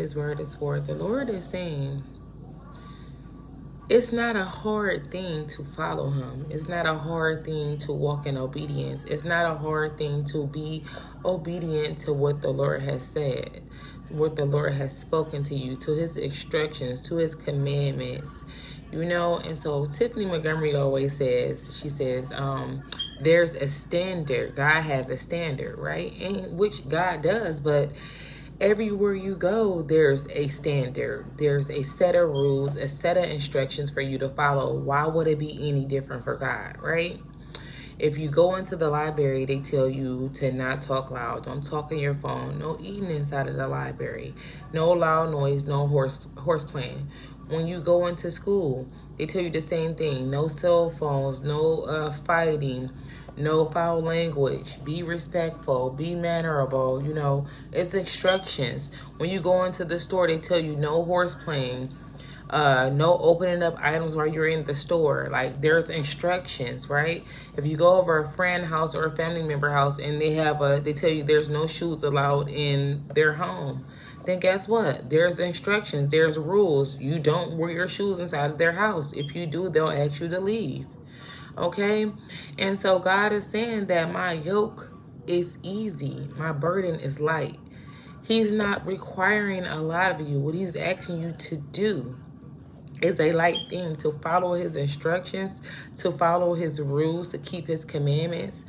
his word is for. The Lord is saying, it's not a hard thing to follow him. It's not a hard thing to walk in obedience. It's not a hard thing to be obedient to what the Lord has said, what the Lord has spoken to you, to his instructions, to his commandments, you know. And so Tiffany Montgomery always says, she says, there's a standard. God has a standard, right? And which God does, but everywhere you go, there's a standard. There's a set of rules, a set of instructions for you to follow. Why would it be any different for God, right? If you go into the library, they tell you to not talk loud. Don't talk on your phone. No eating inside of the library. No loud noise. No horse playing. When you go into school, they tell you the same thing. No cell phones. No fighting. No foul language. Be respectful. Be mannerable. You know, it's instructions. When you go into the store, they tell you no horse playing. No opening up items while you're in the store. Like, there's instructions, right? If you go over a friend house or a family member house and they tell you there's no shoes allowed in their home, then guess what? There's instructions, there's rules. You don't wear your shoes inside of their house. If you do, they'll ask you to leave. Okay? And so God is saying that my yoke is easy, my burden is light. He's not requiring a lot of you. What he's asking you to do is a light thing, to follow his instructions, to follow his rules, to keep his commandments.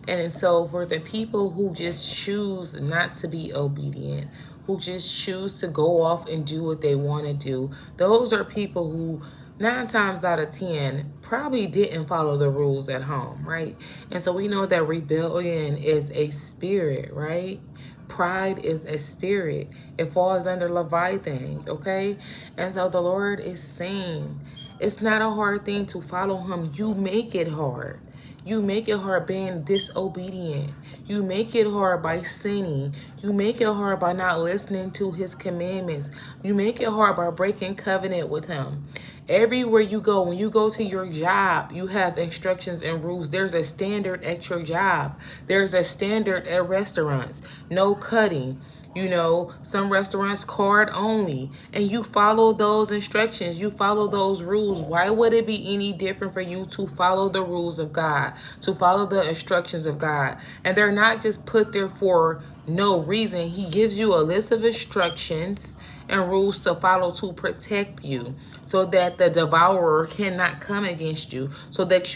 And so for the people who just choose not to be obedient, who just choose to go off and do what they want to do, those are people who 9 times out of 10 probably didn't follow the rules at home, right? And so we know that rebellion is a spirit, right? Pride is a spirit. It falls under Leviathan, okay? And so the Lord is saying, it's not a hard thing to follow him. You make it hard. You make it hard being disobedient. You make it hard by sinning. You make it hard by not listening to his commandments. You make it hard by breaking covenant with him. Everywhere you go, when you go to your job, you have instructions and rules. There's a standard at your job. There's a standard at restaurants. No cutting. You know, some restaurants card only. And you follow those instructions. You follow those rules. Why would it be any different for you to follow the rules of God, to follow the instructions of God? And they're not just put there for no reason. He gives you a list of instructions and rules to follow to protect you, so that the devourer cannot come against you, so that you